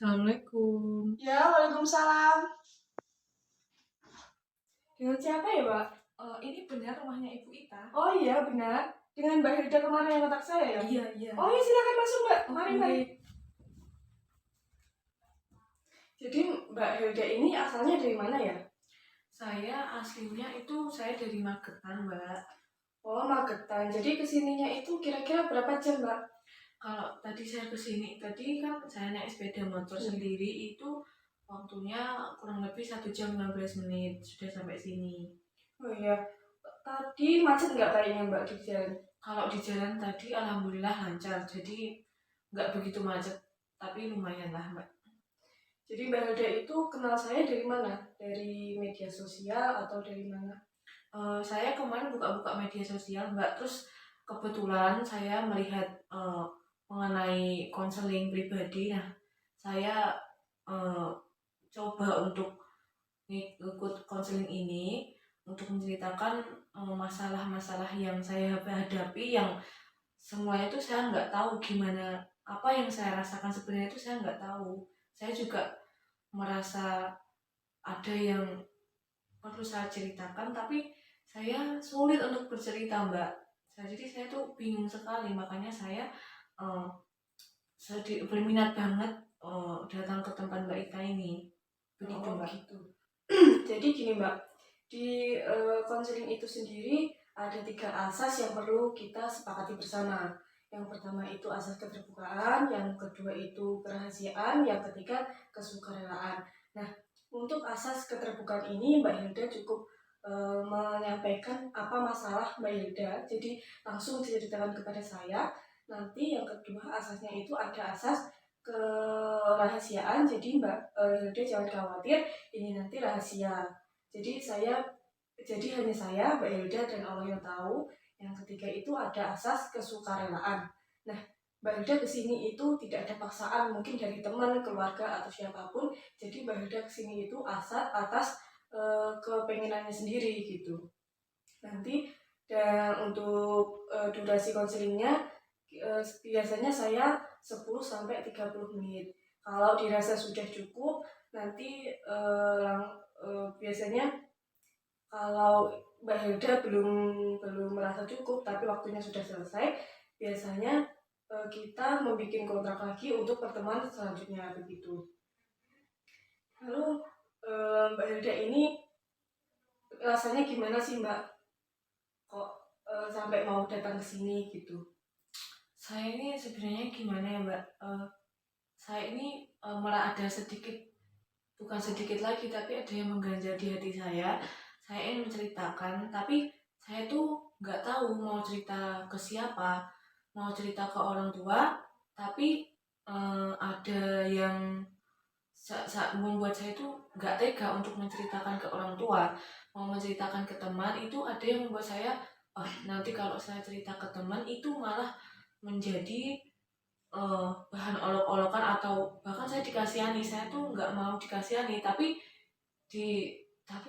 Assalamualaikum. Ya, waalaikumsalam. Dengan siapa ya, Mbak? Ini benar rumahnya Ibu Ita? Oh iya, benar. Dengan Mbak Hilda kemarin yang kontak saya ya? Iya. Oh iya, silakan masuk, Mbak. Mari. Oke. Jadi Mbak Hilda ini asalnya dari mana ya? Saya aslinya saya dari Magetan, Mbak. Oh, Magetan. Jadi kesininya itu kira-kira berapa jam, Mbak? Kalau tadi saya kesini, tadi kan saya naik sepeda motor sendiri itu waktunya kurang lebih 1 jam 15 menit sudah sampai sini. Oh iya. Tadi macet nggak kayaknya, Mbak, di jalan? Kalau di jalan tadi alhamdulillah lancar, jadi nggak begitu macet, tapi lumayan lah, Mbak. Jadi Mbak Hilda itu kenal saya dari mana? Dari media sosial atau dari mana? Saya kemarin buka-buka media sosial, Mbak, terus kebetulan saya melihat mengenai konseling pribadi. Nah, saya coba untuk ikut konseling ini untuk menceritakan masalah-masalah yang saya hadapi, yang semuanya itu saya nggak tahu gimana, apa yang saya rasakan sebenarnya itu saya nggak tahu. Saya juga merasa ada yang perlu saya ceritakan, tapi saya sulit untuk bercerita, Mbak. Jadi saya tuh bingung sekali, makanya saya uh, berminat banget datang ke tempat Mbak Ita ini. Begitu, Mbak. Gitu. Jadi gini, Mbak, di konseling itu sendiri ada 3 asas yang perlu kita sepakati bersama. Yang pertama itu asas keterbukaan, yang kedua itu kerahasiaan, yang ketiga kesukarelaan. Nah, untuk asas keterbukaan ini Mbak Hilda cukup menyampaikan apa masalah Mbak Hilda, jadi langsung diceritakan kepada saya. Nanti yang kedua asasnya itu ada asas kerahasiaan, jadi Mbak Hilda jangan khawatir, ini nanti rahasia. Jadi hanya saya, Mbak Hilda dan Allah yang tahu. Yang ketiga itu ada asas kesukarelaan. Nah, Mbak Hilda kesini itu tidak ada paksaan, mungkin dari teman, keluarga atau siapapun. Jadi Mbak Hilda kesini itu atas kepengenannya sendiri gitu. Nanti dan untuk durasi konselingnya biasanya saya 10 sampai 30 menit. Kalau dirasa sudah cukup, nanti biasanya kalau Mbak Hilda belum merasa cukup tapi waktunya sudah selesai, biasanya kita membuat kontrak lagi untuk pertemuan selanjutnya begitu. Lalu Mbak Hilda ini rasanya gimana sih, Mbak? Kok sampai mau datang ke sini gitu? Saya ini sebenarnya gimana ya, Mbak? Saya ini malah ada sedikit, bukan sedikit lagi, tapi ada yang mengganjal di hati saya. Saya ingin menceritakan, tapi saya tuh nggak tahu mau cerita ke siapa. Mau cerita ke orang tua, tapi ada yang membuat saya tuh nggak tega untuk menceritakan ke orang tua. Mau menceritakan ke teman itu ada yang membuat saya, nanti kalau saya cerita ke teman itu malah menjadi bahan olok-olokan, atau bahkan saya dikasihani. Saya tuh nggak mau dikasihani, tapi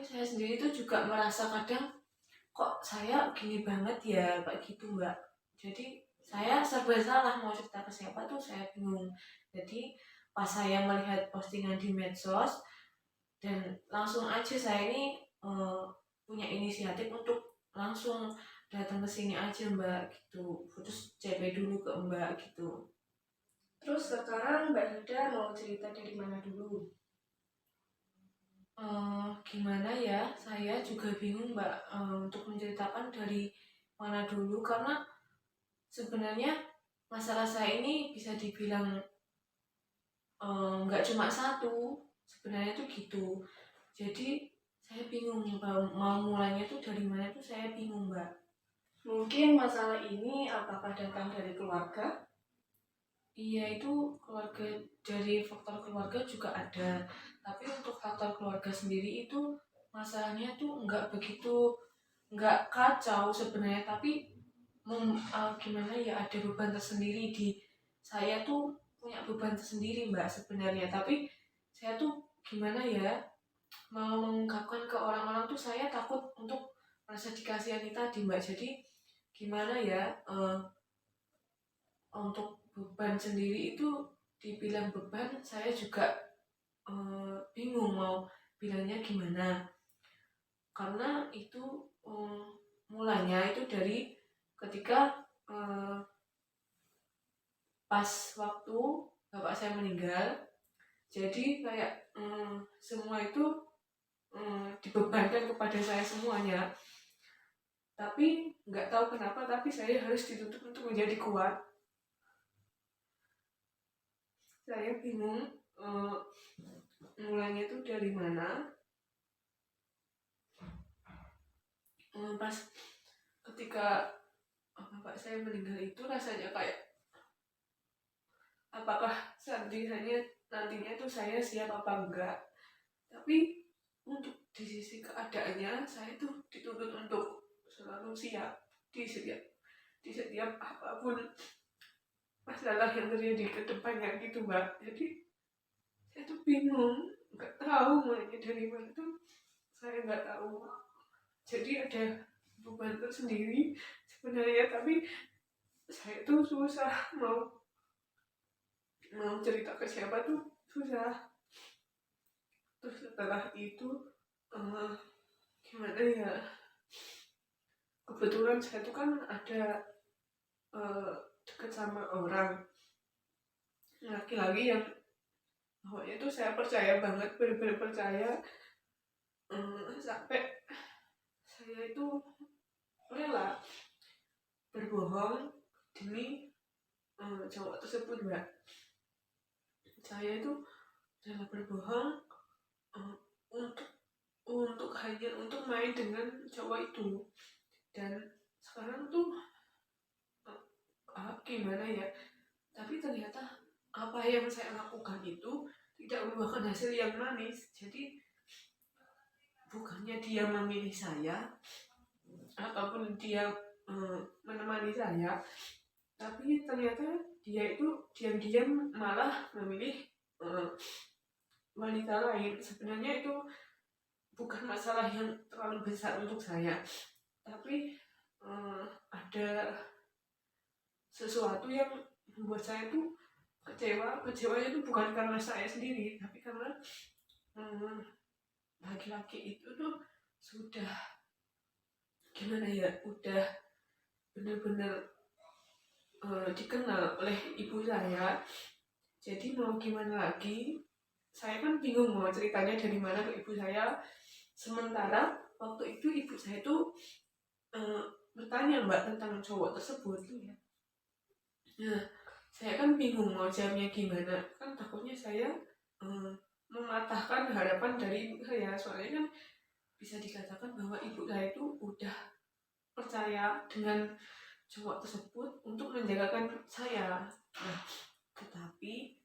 saya sendiri tuh juga merasa kadang kok saya gini banget ya, kayak gitu, Mbak. Jadi saya serba salah, mau cerita ke siapa tuh saya bingung. Jadi pas saya melihat postingan di medsos, dan langsung aja saya ini punya inisiatif untuk langsung datang ke sini aja, Mbak, gitu. Terus CP dulu ke Mbak gitu. Terus sekarang Mbak Hilda mau cerita dari mana dulu? Gimana ya, saya juga bingung, Mbak, untuk menceritakan dari mana dulu, karena sebenarnya masalah saya ini bisa dibilang nggak cuma satu, sebenarnya tuh gitu. Jadi saya bingung mau mulainya tuh dari mana tuh, saya bingung, Mbak. Mungkin masalah ini apakah datang dari keluarga? Iya, itu keluarga, dari faktor keluarga juga ada. Tapi untuk faktor keluarga sendiri itu masalahnya tuh nggak kacau sebenarnya, tapi gimana ya, ada beban tersendiri di saya tuh, punya beban tersendiri, Mbak, sebenarnya. Tapi saya tuh gimana ya, mau mengungkapkan ke orang-orang tuh saya takut untuk merasa dikasihani tadi, Mbak. Jadi gimana ya, untuk beban sendiri itu dibilang beban, saya juga bingung mau bilangnya gimana, karena itu mulanya itu dari ketika pas waktu bapak saya meninggal. Jadi kayak semua itu dibebankan kepada saya semuanya, tapi nggak tahu kenapa tapi saya harus dituntut untuk menjadi kuat. Saya bingung mulainya itu dari mana. Pas ketika bapak saya meninggal itu rasanya kayak apakah nantinya itu saya siap apa enggak. Tapi untuk di sisi keadaannya saya itu dituntut untuk selalu siap di setiap apapun masalah yang terjadi ke depannya gitu mbak. Jadi saya tuh bingung, nggak tahu mulainya dari mana tuh, saya nggak tahu. Jadi ada beban tersendiri sebenarnya, tapi saya tuh susah mau cerita ke siapa tuh susah. Terus setelah itu gimana ya, kebetulan saya tuh kan ada dekat sama orang laki-laki yang pokoknya tuh saya percaya banget, benar-benar percaya, sampai saya itu rela berbohong demi cowok tersebut mbak. Saya itu rela berbohong untuk hanya untuk main dengan cowok itu. Dan sekarang tuh gimana ya, tapi ternyata apa yang saya lakukan itu tidak membuahkan hasil yang manis. Jadi bukannya dia memilih saya ataupun dia menemani saya, tapi ternyata dia itu diam-diam malah memilih wanita lain. Sebenarnya itu bukan masalah yang terlalu besar untuk saya, tapi ada sesuatu yang membuat saya tuh kecewanya itu bukan karena saya sendiri, tapi karena laki-laki itu tuh sudah gimana ya, udah benar-benar dikenal oleh ibu saya. Jadi mau gimana lagi, saya kan bingung mau ceritanya dari mana ke ibu saya. Sementara waktu itu ibu saya tuh bertanya mbak tentang cowok tersebut ya. Nah, saya kan bingung mau jawabnya gimana, kan takutnya saya mematahkan harapan dari ibu saya. Soalnya kan bisa dikatakan bahwa ibu saya itu udah percaya dengan cowok tersebut untuk menjagakan saya. Nah, tetapi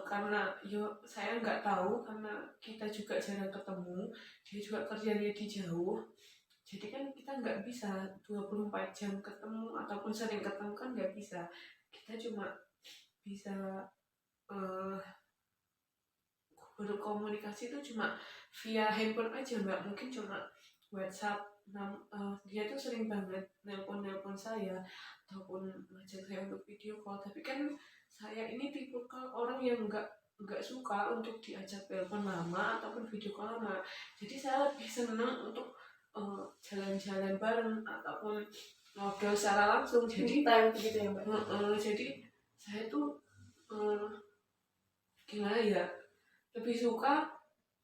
karena saya nggak tahu, karena kita juga jarang ketemu, dia juga kerjanya di jauh, jadi kan kita nggak bisa 24 jam ketemu ataupun sering ketemu, kan nggak bisa. Kita cuma bisa berkomunikasi itu cuma via handphone aja mbak, mungkin cuma WhatsApp. Dia tuh sering banget nelpon saya ataupun ngajak saya untuk video call, tapi kan saya ini tipe orang yang nggak suka untuk diajak telepon lama ataupun video call lama. Jadi saya lebih senang untuk jalan-jalan bareng ataupun ngobrol secara langsung. Jadi time gitu ya mbak. Jadi saya tuh gimana ya, lebih suka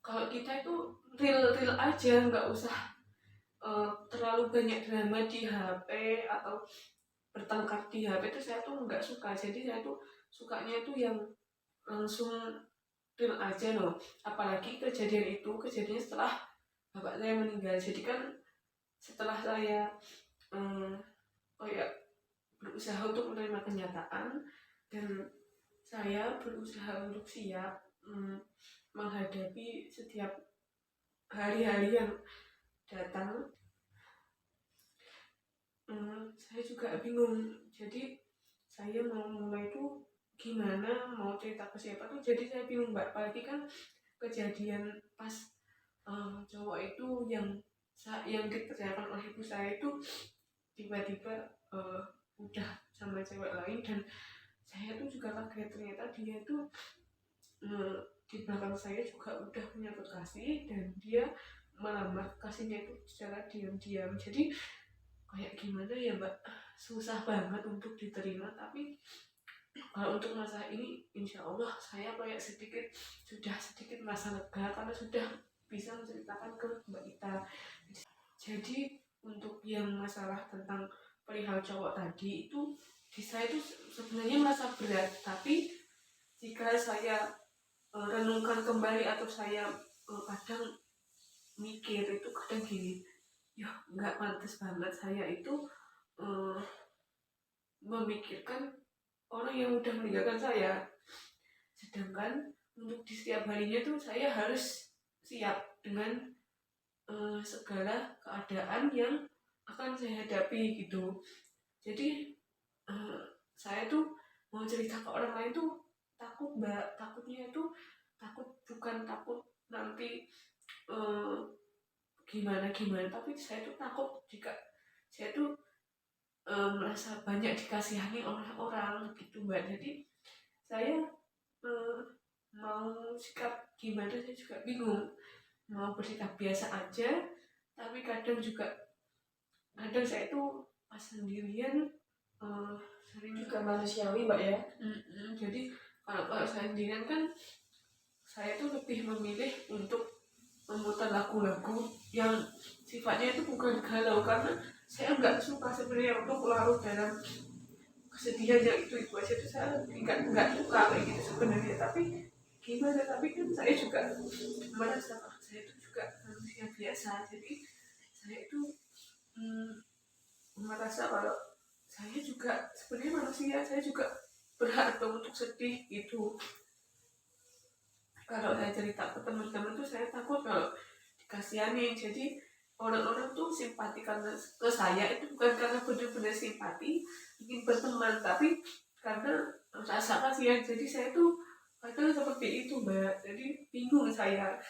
kalau kita itu real aja, nggak usah terlalu banyak drama di HP atau bertengkar di HP. Itu saya tuh nggak suka. Jadi saya tuh sukanya itu yang langsung real aja loh. Apalagi kejadiannya setelah bapak saya meninggal. Jadi kan setelah saya kayak berusaha untuk menerima kenyataan, dan saya berusaha untuk siap menghadapi setiap hari-hari yang datang. Saya juga bingung, jadi saya mau mulai itu gimana, mau cerita ke siapa tuh, jadi saya bingung mbak. Apalagi kan kejadian pas cowok itu yang dipercayakan oleh ibu saya itu tiba-tiba udah sama cewek lain, dan saya tuh juga kaget, ternyata dia tuh di belakang saya juga udah punya kekasih, dan dia melamar kekasihnya itu secara diam-diam. Jadi kayak gimana ya mbak, susah banget untuk diterima. Tapi kalau untuk masalah ini insya Allah saya kayak sudah sedikit merasa lega karena sudah bisa menceritakan ke Mbak Ita. Jadi untuk yang masalah tentang perihal cowok tadi itu, di saya itu sebenarnya merasa berat, tapi jika saya renungkan kembali atau saya kadang mikir itu kadang gini, ya nggak pantas banget saya itu memikirkan orang yang udah meninggalkan saya, sedangkan untuk di setiap harinya tuh saya harus siap dengan segala keadaan yang akan saya hadapi gitu. Jadi saya tuh mau cerita ke orang lain tuh takut mbak, takutnya itu takut, bukan takut nanti gimana gimana, tapi saya tuh takut jika saya tuh merasa banyak dikasihani oleh orang gitu mbak. Jadi saya mau sikap gimana saya juga bingung, mau bersikap biasa aja, tapi kadang saya tuh pas sendirian sering Juga manusiawi mbak ya. Jadi kalau saya sendirian kan saya tuh lebih memilih untuk memutar lagu-lagu yang sifatnya itu bukan galau, karena saya nggak suka sebenarnya untuk larut dalam kesedihan yang itu aja. Itu saya nggak suka kayak gitu sebenarnya. Tapi gimana, tapi kan saya juga merasa saya itu juga manusia biasa. Jadi saya itu merasa kalau saya juga sebenarnya manusia, saya juga berhak dong untuk sedih gitu. Kalau saya cerita ke teman-teman tuh saya takut kalau dikasihani. Jadi orang-orang tuh simpati karena ke saya itu bukan karena benar-benar simpati ingin berteman, tapi karena rasa kasihan. Jadi saya tuh kadang seperti itu mbak, jadi bingung saya.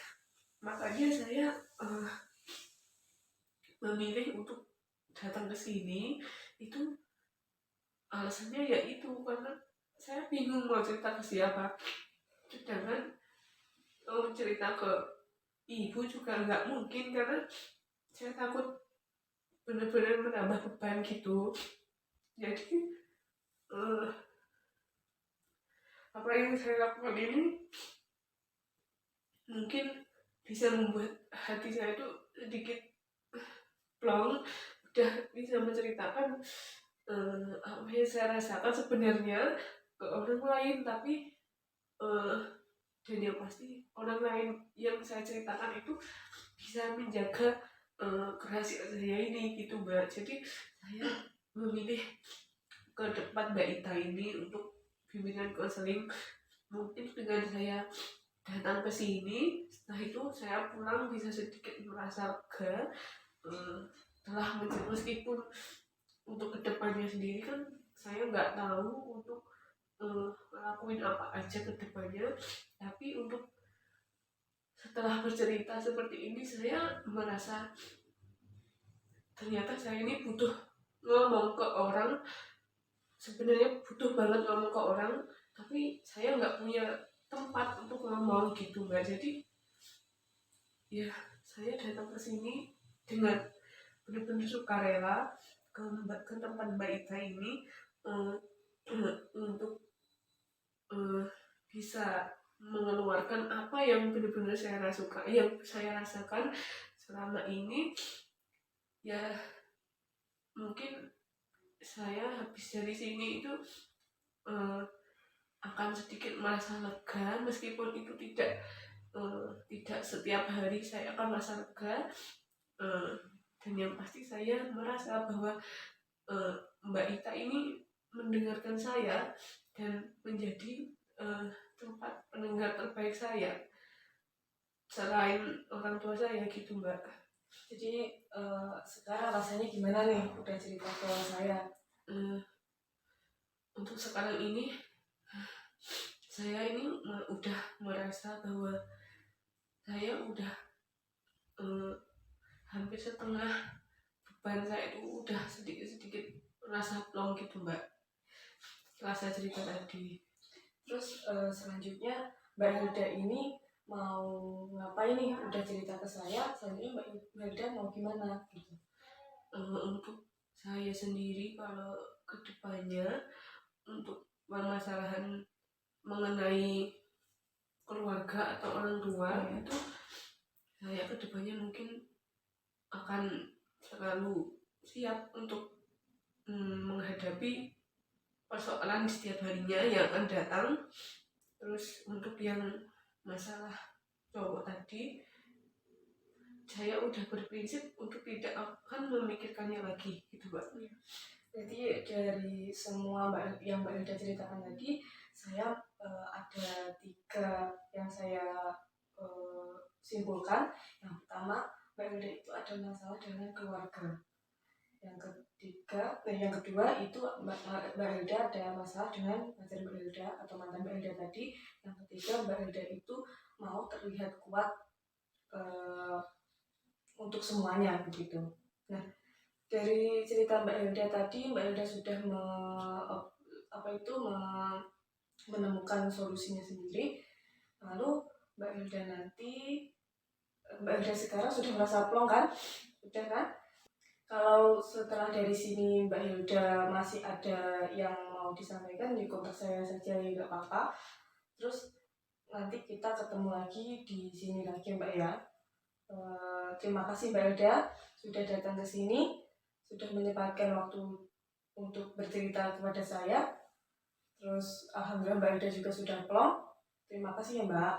Makanya saya memilih untuk datang ke sini itu alasannya ya itu, karena saya bingung mau cerita ke siapa. Sedangkan cerita ke ibu juga nggak mungkin, karena saya takut benar-benar menambah beban gitu. Jadi apa yang saya lakukan ini mungkin bisa membuat hati saya itu sedikit plong, udah bisa menceritakan apa yang saya rasakan sebenarnya ke orang lain. Tapi dan yang pasti orang lain yang saya ceritakan itu bisa menjaga kerahasiaan saya ini gitu mbak. Jadi saya memilih ke tempat Mbak Ita ini untuk bimbingan konseling. Mungkin dengan saya datang ke sini, setelah itu saya pulang bisa sedikit merasa lega. Telah meskipun untuk kedepannya sendiri kan saya nggak tahu untuk ngelakuin apa aja kedepannya, tapi untuk setelah bercerita seperti ini saya merasa ternyata saya ini butuh ngomong ke orang, sebenarnya butuh banget ngomong ke orang, tapi saya nggak punya tempat untuk ngomong gitu mbak. Jadi ya saya datang ke sini dengan benar-benar sukarela ke tempat Mbak Ita ini untuk bisa mengeluarkan apa yang benar-benar yang saya rasakan selama ini. Ya mungkin saya habis dari sini itu akan sedikit merasa lega, meskipun itu tidak setiap hari saya akan merasa lega. Dan yang pasti saya merasa bahwa Mbak Ita ini mendengarkan saya dan menjadi tempat pendengar terbaik saya selain orang tua saya gitu mbak. Jadi sekarang rasanya gimana nih udah cerita ke saya? Untuk sekarang ini saya ini udah merasa bahwa saya udah hampir setengah beban saya itu udah sedikit-sedikit merasa plong gitu mbak. setelah saya cerita tadi. Terus selanjutnya Mbak Hilda ini mau ngapain nih? Udah cerita ke saya, selanjutnya Mbak Hilda mau gimana gitu? Untuk saya sendiri kalau kedepannya untuk permasalahan mengenai keluarga atau orang tua itu saya kedepannya mungkin akan selalu siap untuk menghadapi persoalan di setiap harinya yang akan datang. Terus untuk yang masalah cowok tadi, saya udah berprinsip untuk tidak akan memikirkannya lagi gitu Mbak. Jadi dari semua yang Mbak Hilda ceritakan tadi, saya ada 3 yang saya simpulkan. Yang pertama, Mbak Hilda itu ada masalah dengan keluarga. Yang kedua itu Mbak Hilda ada masalah dengan pacar Mbak Hilda atau mantan Mbak Hilda tadi. Yang ketiga, Mbak Hilda itu mau terlihat kuat untuk semuanya begitu. Nah, dari cerita Mbak Hilda tadi, Mbak Hilda sudah menemukan solusinya sendiri. Lalu Mbak Hilda sekarang sudah merasa plong kan? Sudah kan? Kalau setelah dari sini Mbak Hilda masih ada yang mau disampaikan, di kontak saya saja ya nggak apa-apa. Terus nanti kita ketemu lagi di sini lagi Mbak ya. Terima kasih Mbak Hilda sudah datang ke sini, sudah menyempatkan waktu untuk bercerita kepada saya. Terus alhamdulillah Mbak Hilda juga sudah plong. Terima kasih ya Mbak.